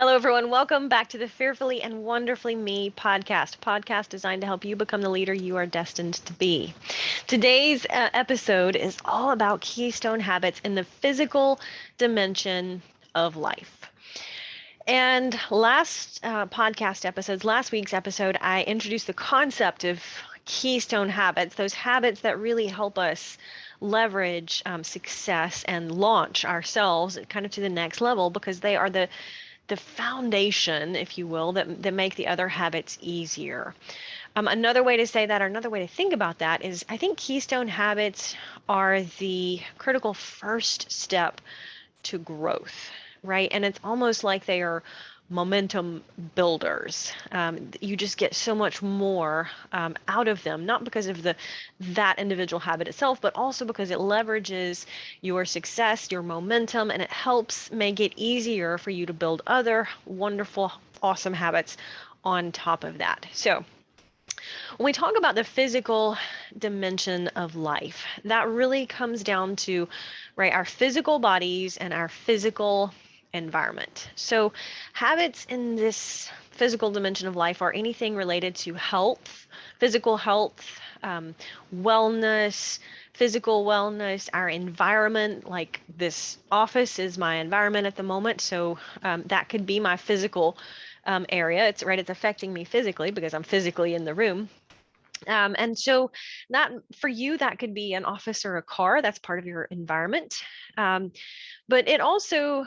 Hello, everyone. Welcome back to the Fearfully and Wonderfully Me podcast designed to help you become the leader you are destined to be. Today's episode is all about keystone habits in the physical dimension of life. And last week's episode, I introduced the concept of keystone habits, those habits that really help us leverage success and launch ourselves kind of to the next level because they are the foundation, if you will, that make the other habits easier. Another way to say that, or another way to think about that is I think keystone habits are the critical first step to growth, right? And it's almost like they are momentum builders. You just get so much more out of them, not because of that individual habit itself, but also because it leverages your success, your momentum, and it helps make it easier for you to build other wonderful, awesome habits on top of that. So when we talk about the physical dimension of life, that really comes down to, right, our physical bodies and our physical environment. So habits in this physical dimension of life are anything related to health, physical health, wellness, physical wellness, our environment. Like this office is my environment at the moment, so that could be my physical area. It's right, it's affecting me physically because I'm physically in the room. And so that for you, that could be an office or a car. That's part of your environment. But it also,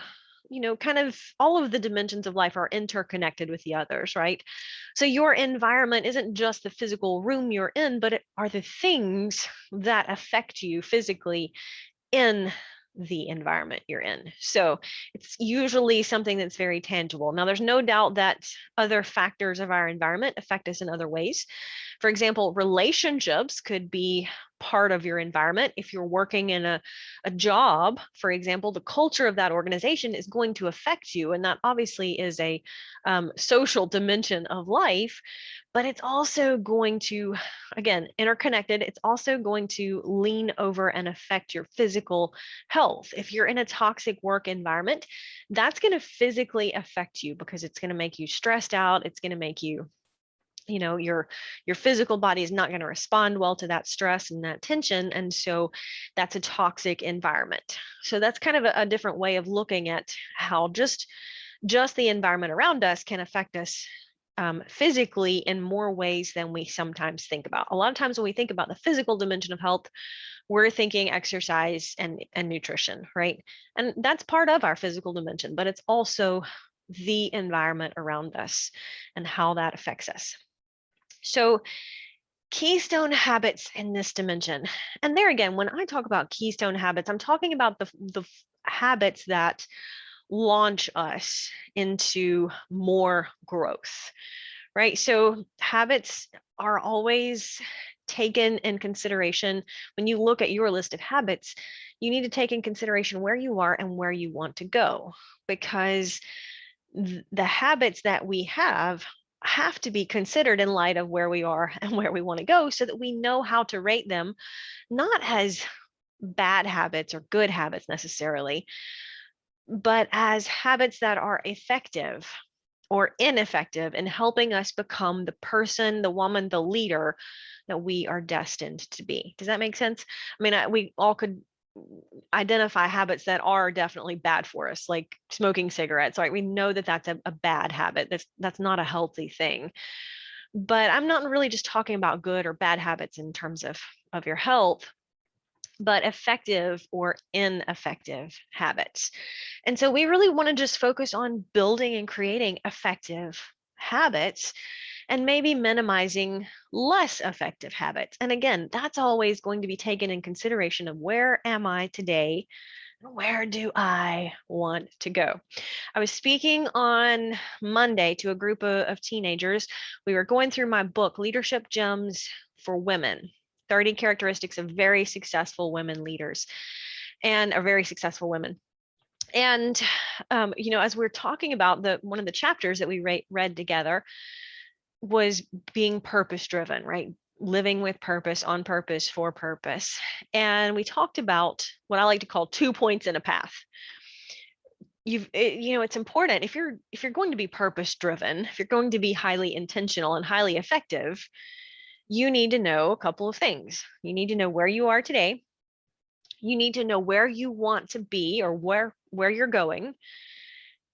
kind of all of the dimensions of life are interconnected with the others, right? So your environment isn't just the physical room you're in, but it are the things that affect you physically in the environment you're in. So it's usually something that's very tangible. Now, there's no doubt that other factors of our environment affect us in other ways. For example, relationships could be part of your environment. If you're working in a job, for example, the culture of that organization is going to affect you. And that obviously is a social dimension of life, but it's also going to, again, interconnected. It's also going to lean over and affect your physical health. If you're in a toxic work environment, that's going to physically affect you because it's going to make you stressed out. It's going to make you, your physical body is not going to respond well to that stress and that tension, and so that's a toxic environment. So that's kind of a different way of looking at how just the environment around us can affect us physically in more ways than we sometimes think about. A lot of times when we think about the physical dimension of health, we're thinking exercise and nutrition, right? And that's part of our physical dimension, but it's also the environment around us and how that affects us. So keystone habits in this dimension. And there again, when I talk about keystone habits, I'm talking about the habits that launch us into more growth, right? So habits are always taken in consideration. When you look at your list of habits, you need to take in consideration where you are and where you want to go, because the habits that we have to be considered in light of where we are and where we want to go so that we know how to rate them, not as bad habits or good habits necessarily, but as habits that are effective or ineffective in helping us become the person, the woman, the leader that we are destined to be. Does that make sense? I mean, we all could identify habits that are definitely bad for us, like smoking cigarettes, right? We know that that's a bad habit. That's not a healthy thing. But I'm not really just talking about good or bad habits in terms of your health, but effective or ineffective habits. And so we really want to just focus on building and creating effective habits and maybe minimizing less effective habits. And again, that's always going to be taken in consideration of where am I today? Where do I want to go? I was speaking on Monday to a group of teenagers. We were going through my book, Leadership Gems for Women, 30 characteristics of very successful women leaders and are very successful women. And, as we're talking about one of the chapters that we read together was being purpose driven, right? Living with purpose, on purpose, for purpose. And we talked about what I like to call 2 points in a path. it's important if you're going to be purpose driven, if you're going to be highly intentional and highly effective, you need to know a couple of things. You need to know where you are today. You need to know where you want to be, or where you're going.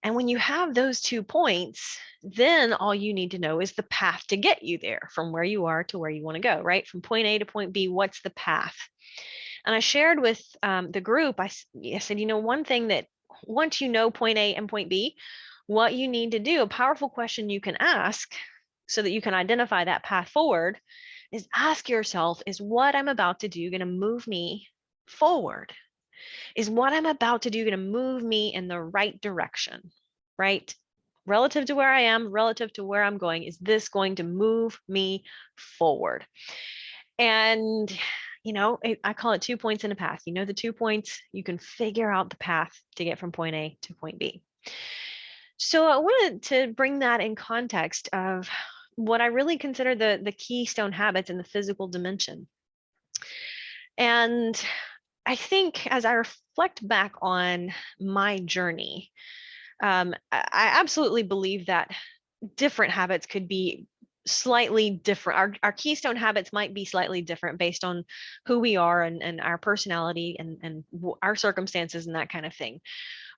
And when you have those 2 points, then all you need to know is the path to get you there, from where you are to where you want to go, right? From point A to point B, what's the path? And I shared with the group, I said, one thing that once you know point A and point B, what you need to do, a powerful question you can ask so that you can identify that path forward, is ask yourself, is what I'm about to do going to move me forward? Is what I'm about to do going to move me in the right direction, right? Relative to where I am, relative to where I'm going, is this going to move me forward? And, I call it 2 points in a path. The 2 points, you can figure out the path to get from point A to point B. So I wanted to bring that in context of what I really consider the keystone habits in the physical dimension. And I think as I reflect back on my journey, I absolutely believe that different habits could be slightly different. Our keystone habits might be slightly different based on who we are and our personality and our circumstances and that kind of thing.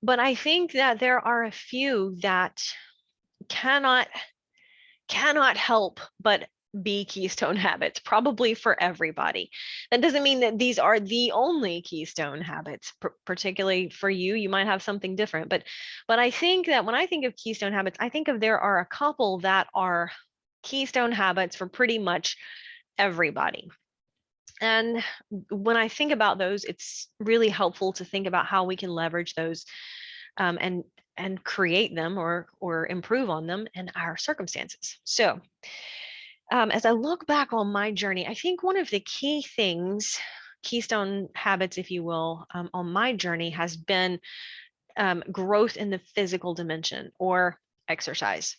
But I think that there are a few that cannot help but be keystone habits, probably for everybody. That doesn't mean that these are the only keystone habits, particularly for you. You might have something different, but I think that when I think of keystone habits, I think of there are a couple that are keystone habits for pretty much everybody. And when I think about those, it's really helpful to think about how we can leverage those and create them or improve on them in our circumstances. So as I look back on my journey, I think one of the key things, keystone habits, if you will, on my journey has been growth in the physical dimension, or exercise.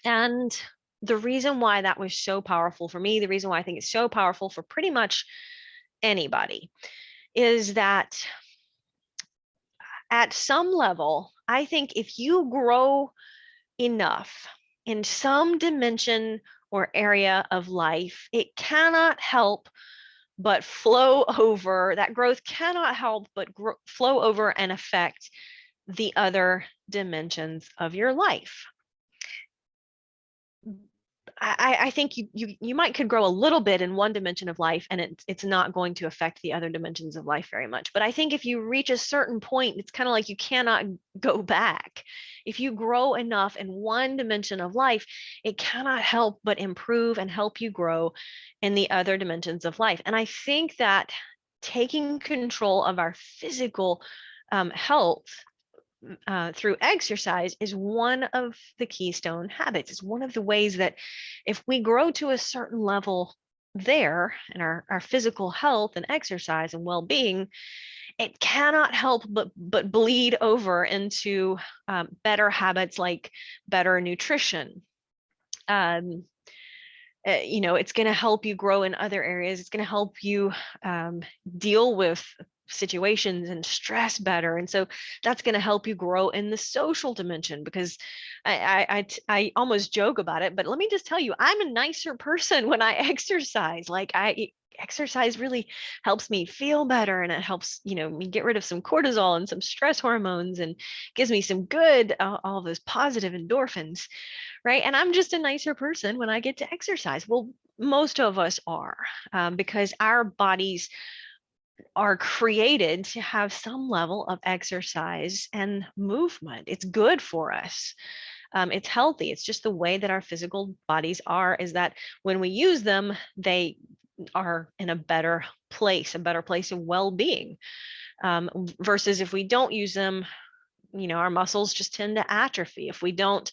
And the reason why that was so powerful for me, the reason why I think it's so powerful for pretty much anybody, is that at some level, I think if you grow enough in some dimension or area of life, it cannot help but flow over. That growth cannot help but flow over and affect the other dimensions of your life. I think you might could grow a little bit in one dimension of life, and it's not going to affect the other dimensions of life very much. But I think if you reach a certain point, it's kind of like you cannot go back. If you grow enough in one dimension of life, it cannot help but improve and help you grow in the other dimensions of life. And I think that taking control of our physical health through exercise is one of the keystone habits. It's one of the ways that if we grow to a certain level there in our physical health and exercise and well-being, it cannot help but bleed over into better habits like better nutrition. It's going to help you grow in other areas. It's going to help you deal with situations and stress better. And so that's going to help you grow in the social dimension, because I almost joke about it, but let me just tell you, I'm a nicer person when I exercise. Like exercise really helps me feel better, and it helps, me get rid of some cortisol and some stress hormones, and gives me some good, all those positive endorphins, right? And I'm just a nicer person when I get to exercise. Well, most of us are, because our bodies are created to have some level of exercise and movement. It's good for us. It's healthy. It's just the way that our physical bodies are, is that when we use them, they are in a better place of well-being, versus if we don't use them, our muscles just tend to atrophy. If we don't,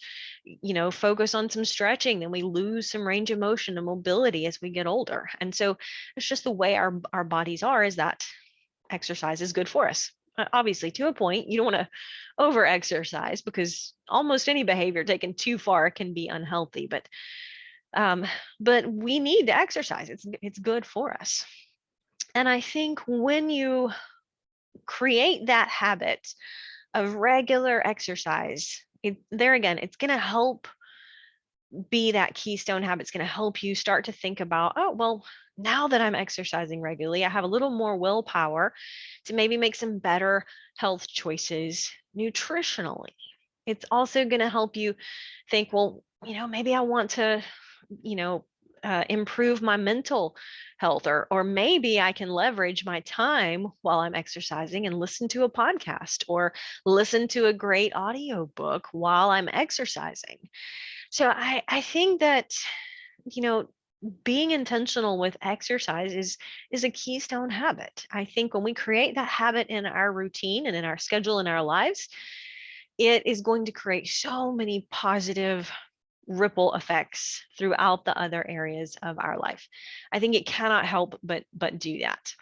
focus on some stretching, then we lose some range of motion and mobility as we get older. And so it's just the way our bodies are, is that exercise is good for us. Obviously, to a point, you don't want to over exercise, because almost any behavior taken too far can be unhealthy. But we need to exercise. It's good for us. And I think when you create that habit of regular exercise, there again, it's going to help be that keystone habit. It's going to help you start to think about, oh, well, now that I'm exercising regularly, I have a little more willpower to maybe make some better health choices nutritionally. It's also going to help you think, well, maybe I want to, you know, improve my mental health, or maybe I can leverage my time while I'm exercising and listen to a podcast or listen to a great audiobook while I'm exercising. So I think that, you know, being intentional with exercise is a keystone habit. I think when we create that habit in our routine and in our schedule in our lives, it is going to create so many positive ripple effects throughout the other areas of our life. I think it cannot help but do that.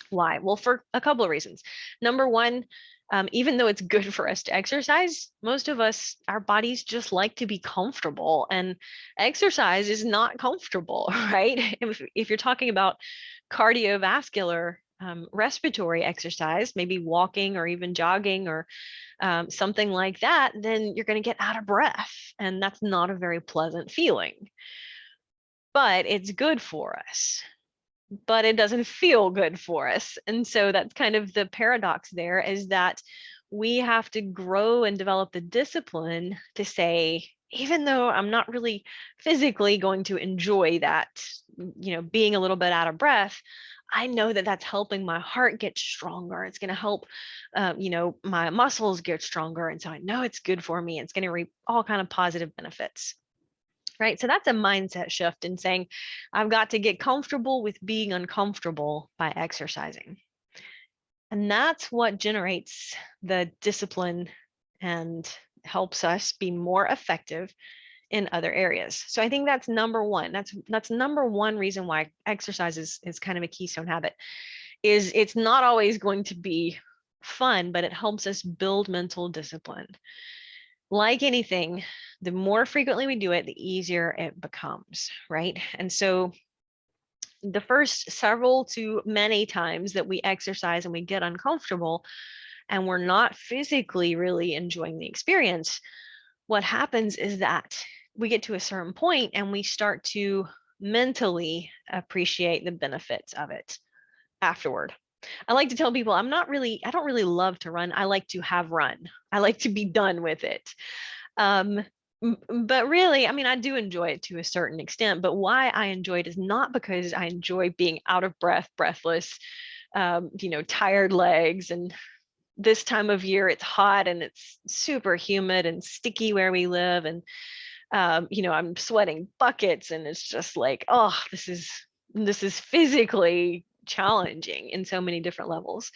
Why? Well, for a couple of reasons. Number one, even though it's good for us to exercise, most of us, our bodies just like to be comfortable, and exercise is not comfortable, right? If you're talking about cardiovascular respiratory exercise, maybe walking or even jogging or something like that, then you're going to get out of breath. And that's not a very pleasant feeling. But it's good for us, but it doesn't feel good for us. And so that's kind of the paradox there, is that we have to grow and develop the discipline to say, even though I'm not really physically going to enjoy that, being a little bit out of breath, I know that that's helping my heart get stronger. It's going to help, my muscles get stronger. And so I know it's good for me. It's going to reap all kind of positive benefits. Right. So that's a mindset shift in saying, I've got to get comfortable with being uncomfortable by exercising. And that's what generates the discipline and helps us be more effective in other areas. So I think that's number one. That's number one reason why exercise is kind of a keystone habit, is it's not always going to be fun, but it helps us build mental discipline. Like anything, the more frequently we do it, the easier it becomes, right? And so the first several to many times that we exercise and we get uncomfortable and we're not physically really enjoying the experience, what happens is that we get to a certain point and we start to mentally appreciate the benefits of it afterward. I like to tell people I don't really love to run. I like to have run. I like to be done with it. But really, I mean, I do enjoy it to a certain extent, but why I enjoy it is not because I enjoy being out of breath, breathless, tired legs. And this time of year, it's hot and it's super humid and sticky where we live. And, I'm sweating buckets and it's just like, oh, this is physically challenging in so many different levels.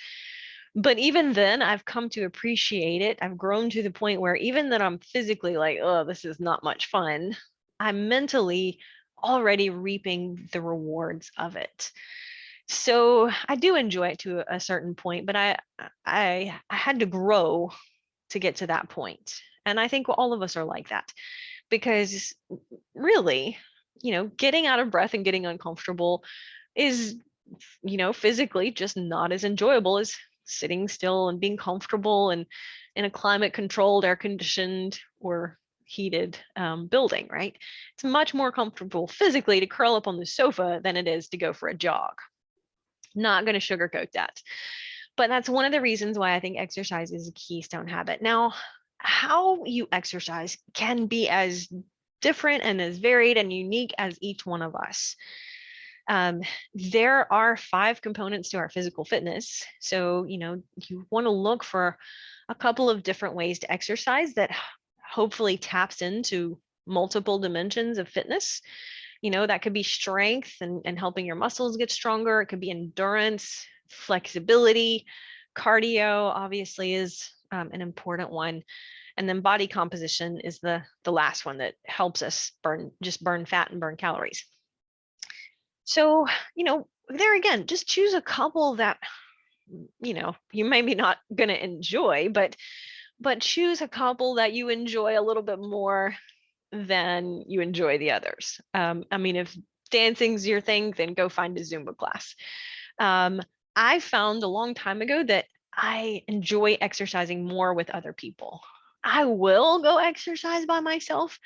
But even then, I've come to appreciate it. I've grown to the point where even that I'm physically like, oh, this is not much fun, I'm mentally already reaping the rewards of it. So I do enjoy it to a certain point, but I had to grow to get to that point. And I think all of us are like that, because really, getting out of breath and getting uncomfortable is, physically just not as enjoyable as sitting still and being comfortable and in a climate controlled, air conditioned, or heated building, right? It's much more comfortable physically to curl up on the sofa than it is to go for a jog. Not going to sugarcoat that. But that's one of the reasons why I think exercise is a keystone habit. Now, how you exercise can be as different and as varied and unique as each one of us. There are 5 components to our physical fitness. So, you want to look for a couple of different ways to exercise that hopefully taps into multiple dimensions of fitness. That could be strength and helping your muscles get stronger. It could be endurance, flexibility. Cardio obviously is an important one. And then body composition is the last one that helps us burn fat and burn calories. So, there again, just choose a couple that, you maybe not going to enjoy, but choose a couple that you enjoy a little bit more than you enjoy the others. I mean, if dancing's your thing, then go find a Zumba class. I found a long time ago that I enjoy exercising more with other people. I will go exercise by myself.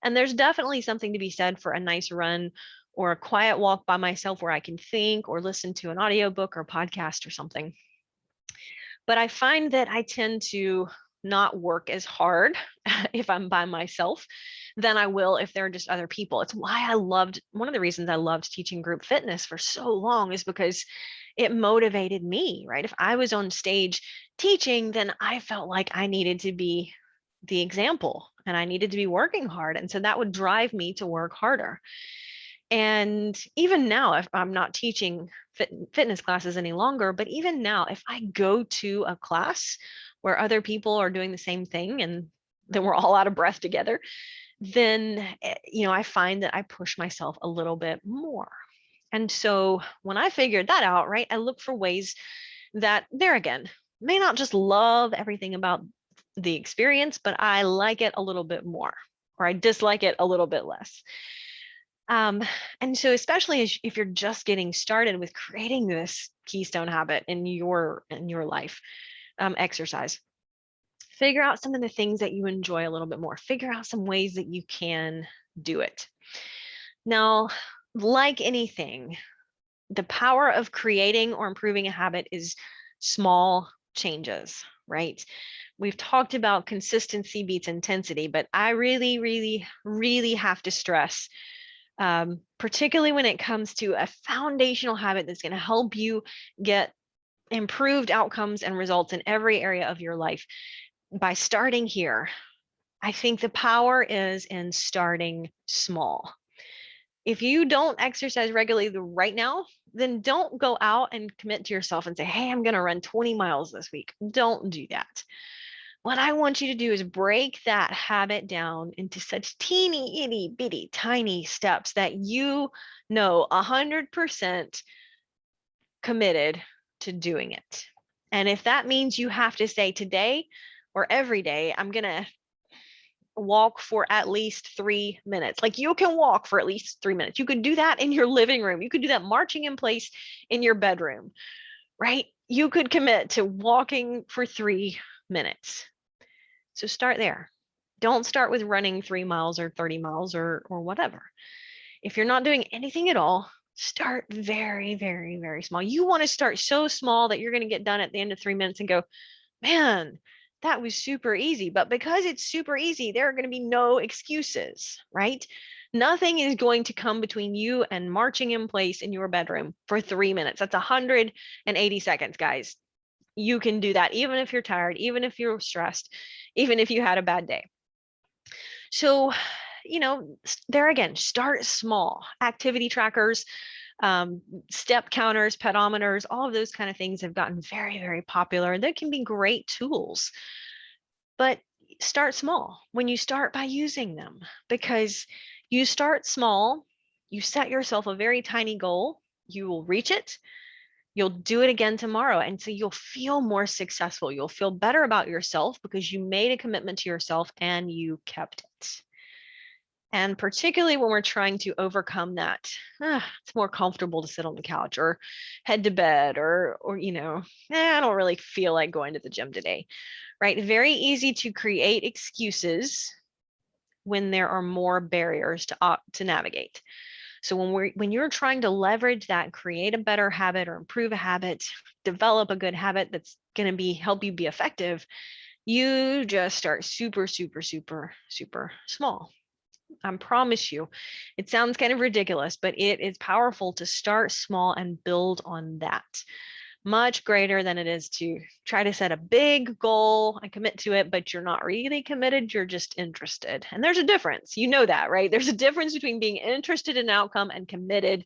And there's definitely something to be said for a nice run or a quiet walk by myself where I can think or listen to an audiobook or podcast or something. But I find that I tend to not work as hard if I'm by myself than I will if there are just other people. It's why I loved, one of the reasons I loved teaching group fitness for so long is because it motivated me, right? If I was on stage teaching, then I felt like I needed to be the example and I needed to be working hard. And so that would drive me to work harder. And even now, if I'm not teaching fitness classes any longer, but even now, if I go to a class where other people are doing the same thing and then we're all out of breath together, then, I find that I push myself a little bit more. And so when I figured that out, right, I look for ways that there again, may not just love everything about the experience, but I like it a little bit more, or I dislike it a little bit less. Um, and so especially if you're just getting started with creating this keystone habit in your life, exercise, figure out some of the things that you enjoy a little bit more. Figure out some ways that you can do it. Now, like anything, the power of creating or improving a habit is small changes, right? We've talked about consistency beats intensity, but I really, really, really have to stress, particularly when it comes to a foundational habit that's going to help you get improved outcomes and results in every area of your life. By starting here, I think the power is in starting small. If you don't exercise regularly right now, then don't go out and commit to yourself and say, hey, I'm going to run 20 miles this week. Don't do that. What I want you to do is break that habit down into such teeny, itty, bitty, tiny steps that you know 100% committed to doing it. And if that means you have to say today or every day, I'm going to walk for at least 3 minutes. Like you can walk for at least 3 minutes. You could do that in your living room. You could do that marching in place in your bedroom, right? You could commit to walking for 3 minutes. So start there. Don't start with running 3 miles or 30 miles or whatever. If you're not doing anything at all, start very, very, very small. You want to start so small that you're going to get done at the end of 3 minutes and go, man, that was super easy. But because it's super easy, there are going to be no excuses, right? Nothing is going to come between you and marching in place in your bedroom for 3 minutes. That's 180 seconds, guys. You can do that even if you're tired, even if you're stressed, even if you had a bad day. So, there again, start small. Activity trackers, step counters, pedometers, all of those kind of things have gotten very, very popular. They can be great tools, but start small when you start by using them, because you start small, you set yourself a very tiny goal, you will reach it, you'll do it again tomorrow. And so you'll feel more successful. You'll feel better about yourself because you made a commitment to yourself and you kept it. And particularly when we're trying to overcome that, it's more comfortable to sit on the couch or head to bed or I don't really feel like going to the gym today, right? Very easy to create excuses when there are more barriers to navigate. So when you're trying to leverage that, create a better habit or improve a habit, develop a good habit that's going to help you be effective, you just start super, super, super, super small. I promise you, it sounds kind of ridiculous, but it is powerful to start small and build on that. Much greater than it is to try to set a big goal and commit to it, but you're not really committed, you're just interested. And there's a difference. You know that, right? There's a difference between being interested in an outcome and committed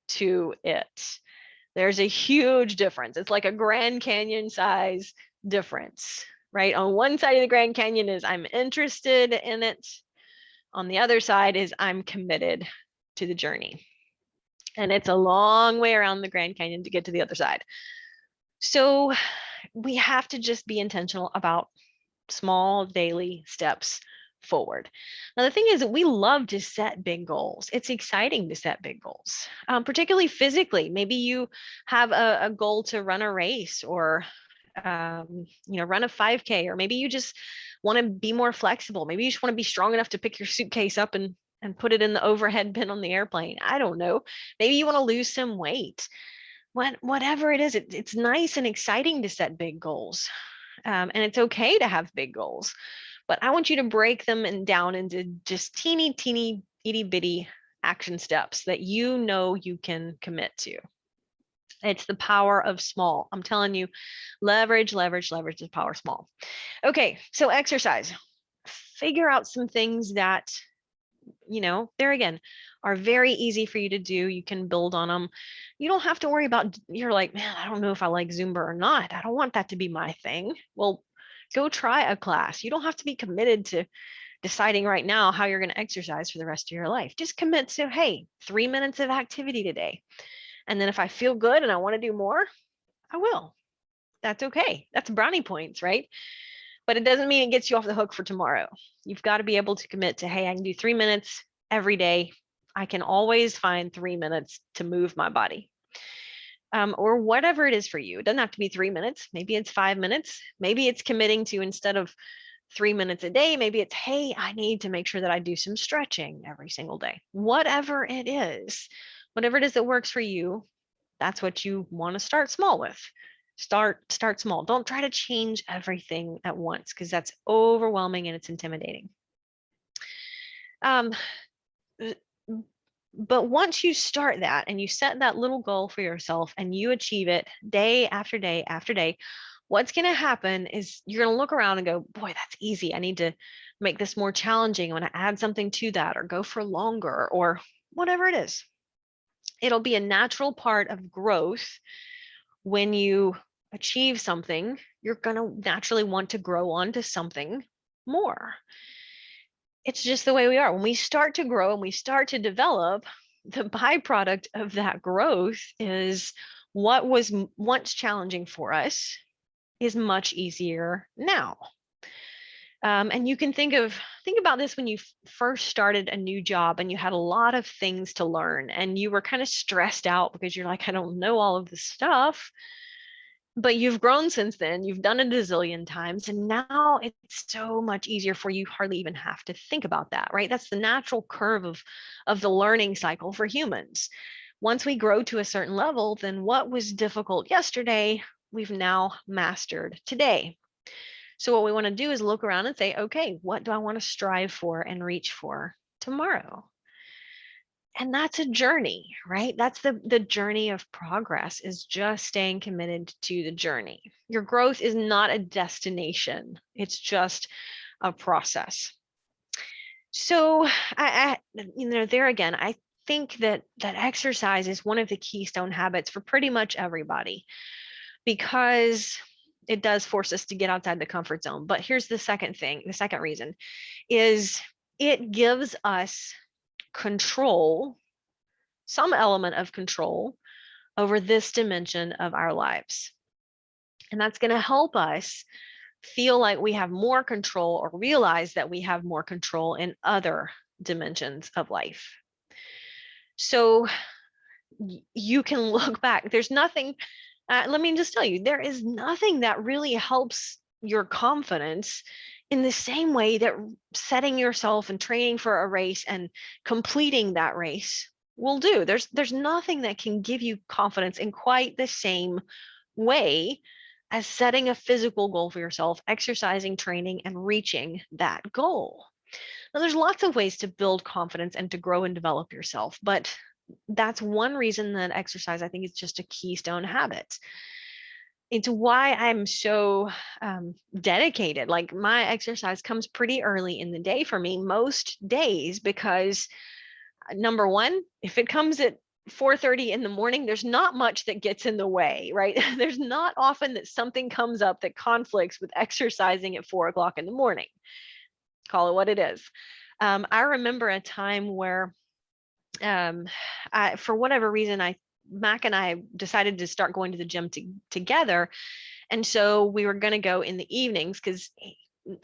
to it. There's a huge difference. It's like a Grand Canyon size difference, right? On one side of the Grand Canyon is I'm interested in it. On the other side is I'm committed to the journey. And it's a long way around the Grand Canyon to get to the other side. So we have to just be intentional about small daily steps forward. Now, the thing is that we love to set big goals. It's exciting to set big goals, particularly physically. Maybe you have a goal to run a race or run a 5K, or maybe you just want to be more flexible. Maybe you just want to be strong enough to pick your suitcase up and put it in the overhead bin on the airplane. I don't know. Maybe you want to lose some weight. Whatever it is, it's nice and exciting to set big goals. And it's okay to have big goals, but I want you to break them down into just teeny, itty bitty action steps that you can commit to. It's the power of small. I'm telling you, leverage the power of small. Okay, so exercise. Figure out some things that, there again, are very easy for you to do. You can build on them. You don't have to worry about, you're like, man, I don't know if I like Zumba or not. I don't want that to be my thing. Well, go try a class. You don't have to be committed to deciding right now how you're going to exercise for the rest of your life. Just commit to, hey, 3 minutes of activity today. And then if I feel good and I want to do more, I will. That's okay. That's brownie points, right? But it doesn't mean it gets you off the hook for tomorrow. You've got to be able to commit to, hey, I can do 3 minutes every day. I can always find 3 minutes to move my body. Or whatever it is for you. It doesn't have to be 3 minutes. Maybe it's 5 minutes. Maybe it's committing to, instead of 3 minutes a day, maybe it's, hey, I need to make sure that I do some stretching every single day. Whatever it is that works for you, that's what you want to start small with. Start small. Don't try to change everything at once, because that's overwhelming and it's intimidating. But once you start that and you set that little goal for yourself and you achieve it day after day after day, what's going to happen is you're going to look around and go, boy, that's easy. I need to make this more challenging. I want to add something to that, or go for longer, or whatever it is. It'll be a natural part of growth. When you achieve something, you're going to naturally want to grow onto something more. It's just the way we are. When we start to grow and we start to develop, the byproduct of that growth is what was once challenging for us is much easier now. And you can think about this when you first started a new job and you had a lot of things to learn and you were kind of stressed out because you're like, I don't know all of this stuff. But you've grown since then. You've done it a zillion times, and now it's so much easier for you. Hardly even have to think about that, right? That's the natural curve of the learning cycle for humans. Once we grow to a certain level, then what was difficult yesterday, we've now mastered today. So what we want to do is look around and say, okay, what do I want to strive for and reach for tomorrow? And that's a journey, right? That's the journey of progress, is just staying committed to the journey. Your growth is not a destination. It's just a process. So there again, I think that exercise is one of the keystone habits for pretty much everybody, because it does force us to get outside the comfort zone. But here's the second reason is it gives us control, some element of control over this dimension of our lives. And that's going to help us feel like we have more control, or realize that we have more control in other dimensions of life. So you can look back. There's nothing, let me just tell you, there is nothing that really helps your confidence in the same way that setting yourself and training for a race and completing that race will do. There's nothing that can give you confidence in quite the same way as setting a physical goal for yourself, exercising, training, and reaching that goal. Now, there's lots of ways to build confidence and to grow and develop yourself, but that's one reason that exercise, I think, is just a keystone habit. It's why I'm so dedicated. Like, my exercise comes pretty early in the day for me most days, because number one, if it comes at 4:30 in the morning, there's not much that gets in the way, right? There's not often that something comes up that conflicts with exercising at 4 o'clock in the morning. Call it what it is. I remember a time where, for whatever reason, Mac and I decided to start going to the gym together. And so we were going to go in the evenings, because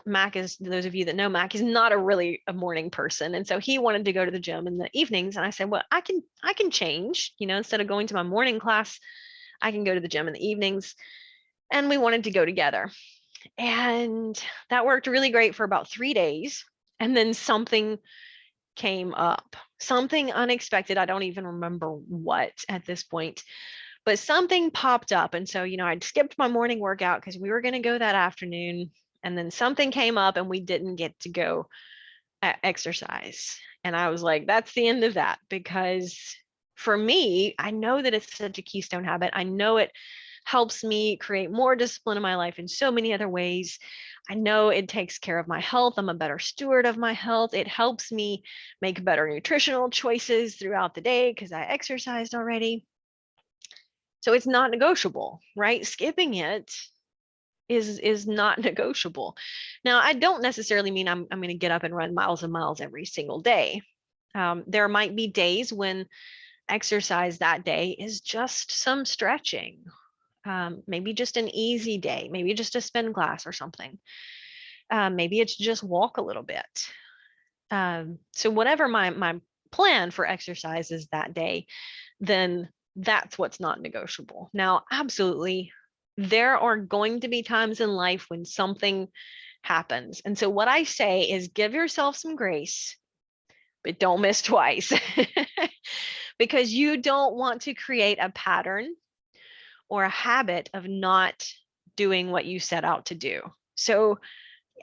Mac is, those of you that know Mac, is not a morning person. And so he wanted to go to the gym in the evenings. And I said, well, I can change, instead of going to my morning class, I can go to the gym in the evenings. and we wanted to go together. And that worked really great for about 3 days. And then something came up, something unexpected. I don't even remember what at this point, but something popped up. And so, I'd skipped my morning workout because we were going to go that afternoon. And then something came up and we didn't get to go exercise. And I was like, that's the end of that. Because for me, I know that it's such a keystone habit. I know it helps me create more discipline in my life in so many other ways. I know it takes care of my health. I'm a better steward of my health. It helps me make better nutritional choices throughout the day because I exercised already. So it's not negotiable, right? Skipping it is not negotiable. Now, I don't necessarily mean I'm going to get up and run miles and miles every single day. There might be days when exercise that day is just some stretching, maybe just an easy day, maybe just a spin class or something. Maybe it's just walk a little bit. So whatever my plan for exercise is that day, then that's what's not negotiable. Now, absolutely, there are going to be times in life when something happens. And so what I say is give yourself some grace, but don't miss twice. Because you don't want to create a pattern or a habit of not doing what you set out to do. So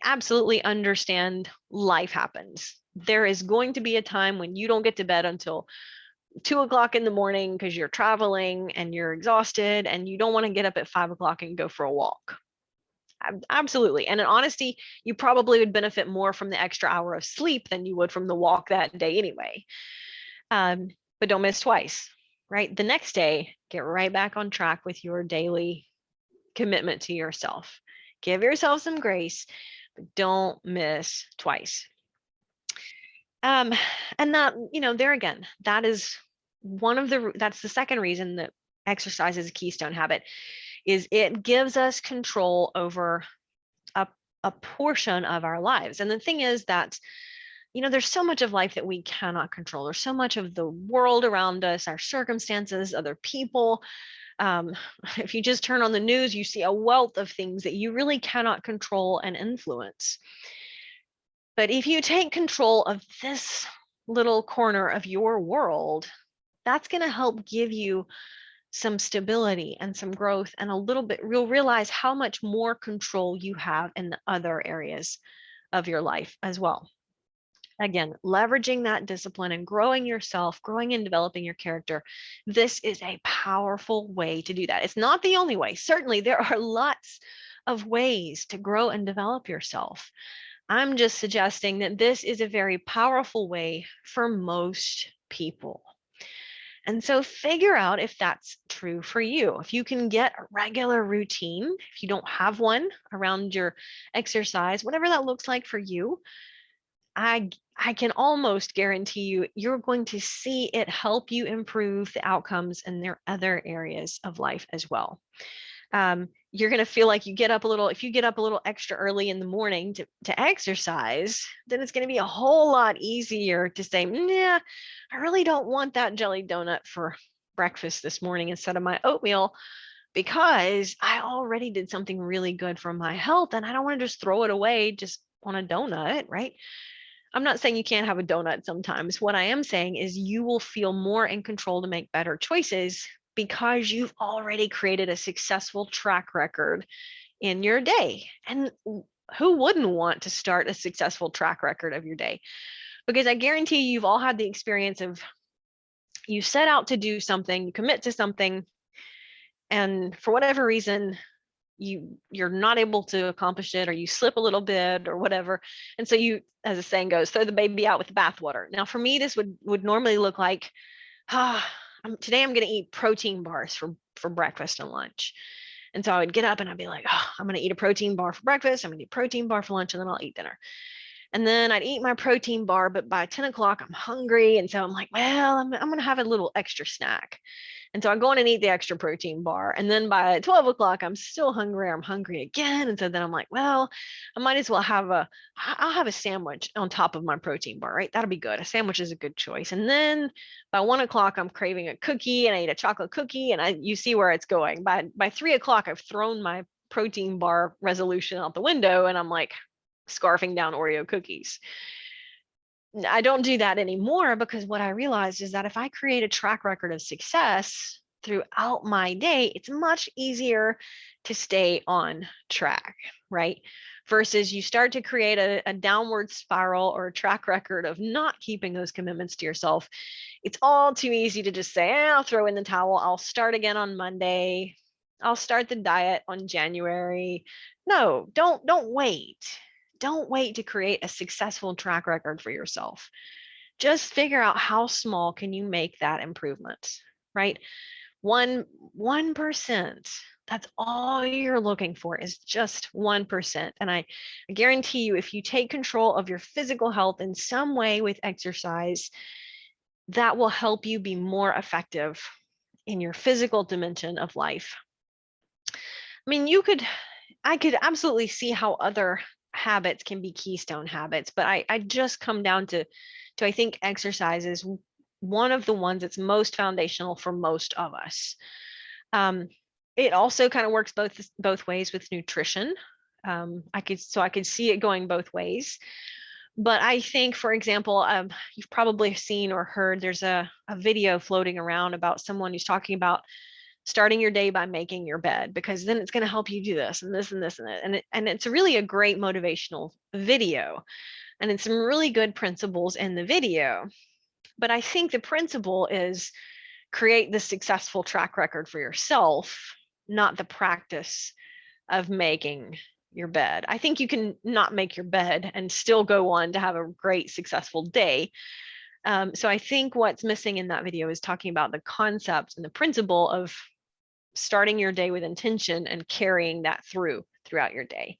absolutely understand life happens. There is going to be a time when you don't get to bed until 2 o'clock in the morning because you're traveling and you're exhausted and you don't want to get up at 5 o'clock and go for a walk. Absolutely. And in honesty, you probably would benefit more from the extra hour of sleep than you would from the walk that day anyway. But don't miss twice, right? The next day, get right back on track with your daily commitment to yourself. Give yourself some grace, but don't miss twice. And that, there again, that's the second reason that exercise is a keystone habit, is it gives us control over a portion of our lives. And the thing is that, there's so much of life that we cannot control. There's so much of the world around us, our circumstances, other people. If you just turn on the news, you see a wealth of things that you really cannot control and influence. But if you take control of this little corner of your world, that's going to help give you some stability and some growth, and a little bit, you'll realize how much more control you have in the other areas of your life as well. Again, leveraging that discipline and growing yourself, growing and developing your character. This is a powerful way to do that. It's not the only way. Certainly, there are lots of ways to grow and develop yourself. I'm just suggesting that this is a very powerful way for most people. And so figure out if that's true for you. If you can get a regular routine, if you don't have one around your exercise, whatever that looks like for you, I can almost guarantee you're going to see it help you improve the outcomes in their other areas of life as well. You're going to feel like if you get up a little extra early in the morning to exercise, then it's going to be a whole lot easier to say, yeah, I really don't want that jelly donut for breakfast this morning instead of my oatmeal, because I already did something really good for my health and I don't want to just throw it away just on a donut, right? I'm not saying you can't have a donut sometimes. What I am saying is you will feel more in control to make better choices because you've already created a successful track record in your day. And who wouldn't want to start a successful track record of your day? Because I guarantee you've all had the experience of you set out to do something, you commit to something, and for whatever reason, you're not able to accomplish it, or you slip a little bit or whatever. And so you, as the saying goes, throw the baby out with the bathwater. Now, for me, this would normally look like, today I'm going to eat protein bars for breakfast and lunch. And so I would get up and I'd be like, I'm going to eat a protein bar for breakfast. I'm going to eat a protein bar for lunch, and then I'll eat dinner. And then I'd eat my protein bar, but by 10 o'clock, I'm hungry. And so I'm like, well, I'm going to have a little extra snack. And so I go in and eat the extra protein bar. And then by 12 o'clock, I'm still hungry. I'm hungry again. And so then I'm like, well, I might as well I'll have a sandwich on top of my protein bar, right? That'll be good. A sandwich is a good choice. And then by 1 o'clock, I'm craving a cookie, and I eat a chocolate cookie, and you see where it's going. By 3 o'clock, I've thrown my protein bar resolution out the window and I'm like scarfing down Oreo cookies. I don't do that anymore because what I realized is that if I create a track record of success throughout my day, it's much easier to stay on track, right? Versus you start to create a downward spiral or a track record of not keeping those commitments to yourself. It's all too easy to just say, I'll throw in the towel. I'll start again on Monday. I'll start the diet on January. No, don't wait. Don't wait to create a successful track record for yourself. Just figure out how small can you make that improvement, right? 1%. That's all you're looking for is just 1%. And I guarantee you, if you take control of your physical health in some way with exercise, that will help you be more effective in your physical dimension of life. I mean, I could absolutely see how other habits can be keystone habits, but I just come down to I think exercise is one of the ones that's most foundational for most of us. It also kind of works both ways with nutrition. I could see it going both ways. But I think, for example, you've probably seen or heard there's a video floating around about someone who's talking about starting your day by making your bed, because then it's going to help you do this and this and this and that. And it's really a great motivational video. And it's some really good principles in the video. But I think the principle is create the successful track record for yourself, not the practice of making your bed. I think you can not make your bed and still go on to have a great, successful day. So I think what's missing in that video is talking about the concept and the principle of starting your day with intention and carrying that throughout your day.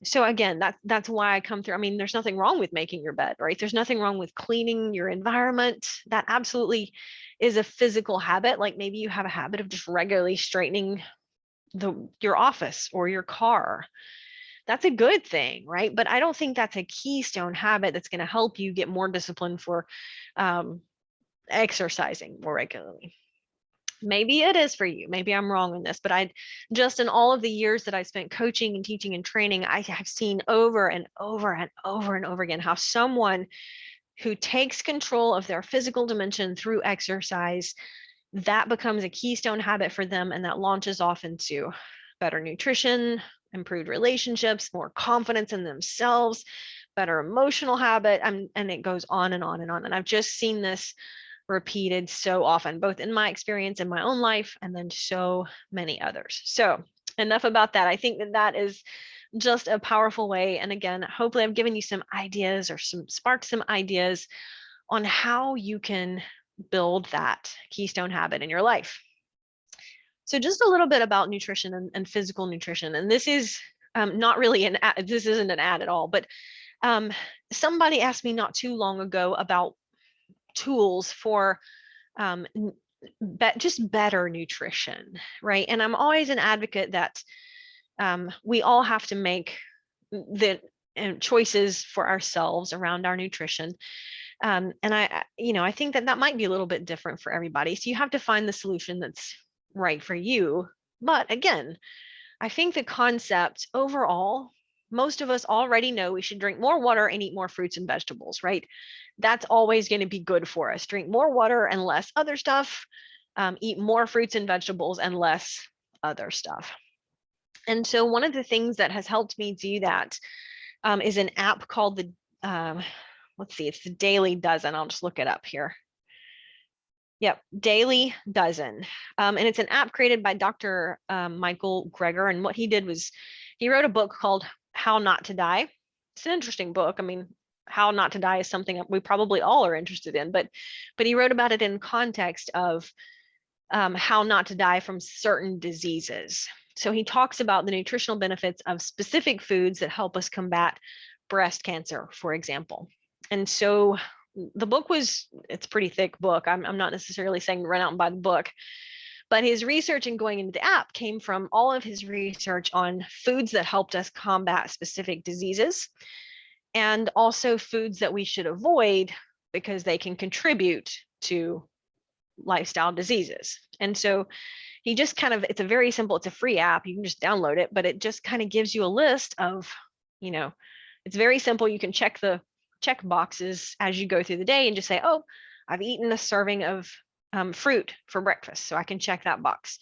So again, that's why I come through. I mean, there's nothing wrong with making your bed, right? There's nothing wrong with cleaning your environment. That absolutely is a physical habit. Like maybe you have a habit of just regularly straightening your office or your car. That's a good thing, right? But I don't think that's a keystone habit that's going to help you get more discipline for exercising more regularly. Maybe it is for you. Maybe I'm wrong on this, but I just in all of the years that I spent coaching and teaching and training, I have seen over and over and over and over again how someone who takes control of their physical dimension through exercise, that becomes a keystone habit for them, and that launches off into better nutrition, improved relationships, more confidence in themselves, better emotional habit, and it goes on and on and on. And I've just seen this repeated so often, both in my experience in my own life and then so many others. So enough about that. I think that is just a powerful way. And again, hopefully I've given you some ideas or sparked some ideas on how you can build that keystone habit in your life. So just a little bit about nutrition and physical nutrition. And this is not really an ad, this isn't an ad at all, but somebody asked me not too long ago about tools for just better nutrition, right? And I'm always an advocate that we all have to make the choices for ourselves around our nutrition. And I think that might be a little bit different for everybody. So you have to find the solution that's right for you. But again, I think the concept overall, most of us already know we should drink more water and eat more fruits and vegetables, right? That's always going to be good for us. Drink more water and less other stuff. Eat more fruits and vegetables and less other stuff. And so one of the things that has helped me do that is an app called let's see, it's the Daily Dozen. I'll just look it up here. Yep, Daily Dozen. And it's an app created by Dr. Michael Greger. And what he did was he wrote a book called How Not to Die. It's an interesting book. I mean, how not to die is something we probably all are interested in, but he wrote about it in context of how not to die from certain diseases. So he talks about the nutritional benefits of specific foods that help us combat breast cancer, for example. And so the book it's a pretty thick book. I'm not necessarily saying run out and buy the book, but his research and going into the app came from all of his research on foods that helped us combat specific diseases, and also foods that we should avoid because they can contribute to lifestyle diseases. And so he just kind of, it's a very simple, it's a free app. You can just download it, but it just kind of gives you a list of, you know, it's very simple. You can check boxes as you go through the day and just say, oh, I've eaten a serving of fruit for breakfast. So I can check that box.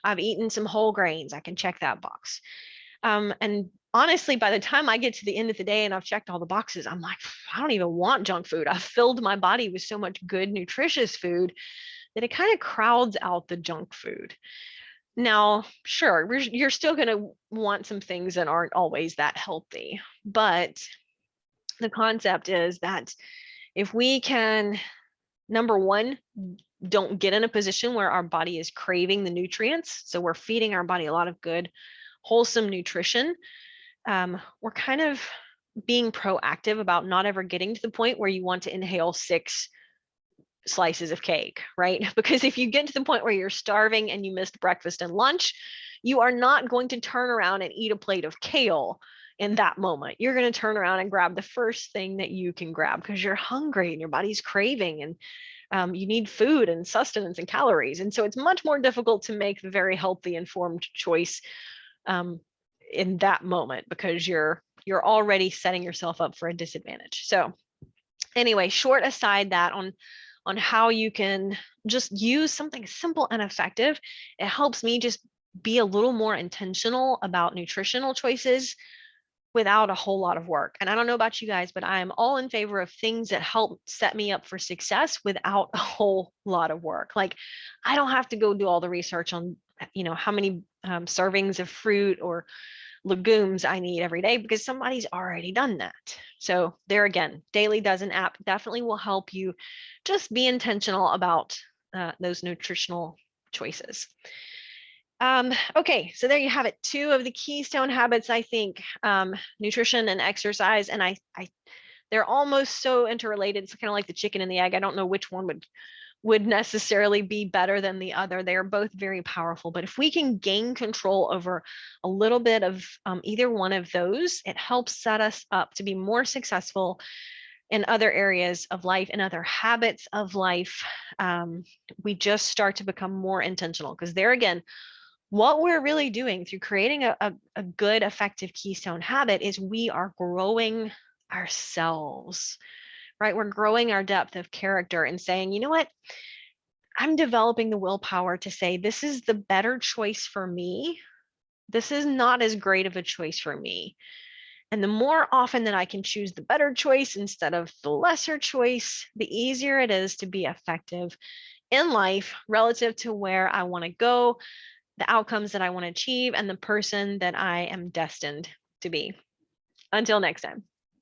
I've eaten some whole grains. I can check that box. And honestly, by the time I get to the end of the day and I've checked all the boxes, I'm like, I don't even want junk food. I've filled my body with so much good, nutritious food that it kind of crowds out the junk food. Now, sure, you're still going to want some things that aren't always that healthy, but the concept is that if we can, number one, don't get in a position where our body is craving the nutrients, so we're feeding our body a lot of good, wholesome nutrition, we're kind of being proactive about not ever getting to the point where you want to inhale 6 slices of cake, right? Because if you get to the point where you're starving and you missed breakfast and lunch, you are not going to turn around and eat a plate of kale in that moment. You're going to turn around and grab the first thing that you can grab because you're hungry and your body's craving, and you need food and sustenance and calories. And so it's much more difficult to make the very healthy, informed choice in that moment because you're already setting yourself up for a disadvantage. So anyway, short aside that on how you can just use something simple and effective, it helps me just be a little more intentional about nutritional choices without a whole lot of work. And I don't know about you guys, but I am all in favor of things that help set me up for success without a whole lot of work. Like I don't have to go do all the research on, how many servings of fruit or legumes I need every day because somebody's already done that. So there again, Daily Dozen app definitely will help you just be intentional about those nutritional choices. Okay, so there you have it. 2 of the keystone habits, I think, nutrition and exercise. And I they're almost so interrelated. It's kind of like the chicken and the egg. I don't know which one would necessarily be better than the other. They are both very powerful, but if we can gain control over a little bit of either one of those, it helps set us up to be more successful in other areas of life and other habits of life. We just start to become more intentional because there again, what we're really doing through creating a good, effective keystone habit is we are growing ourselves, right? We're growing our depth of character and saying, you know what? I'm developing the willpower to say, this is the better choice for me. This is not as great of a choice for me. And the more often that I can choose the better choice instead of the lesser choice, the easier it is to be effective in life relative to where I want to go, the outcomes that I want to achieve, and the person that I am destined to be. Until next time.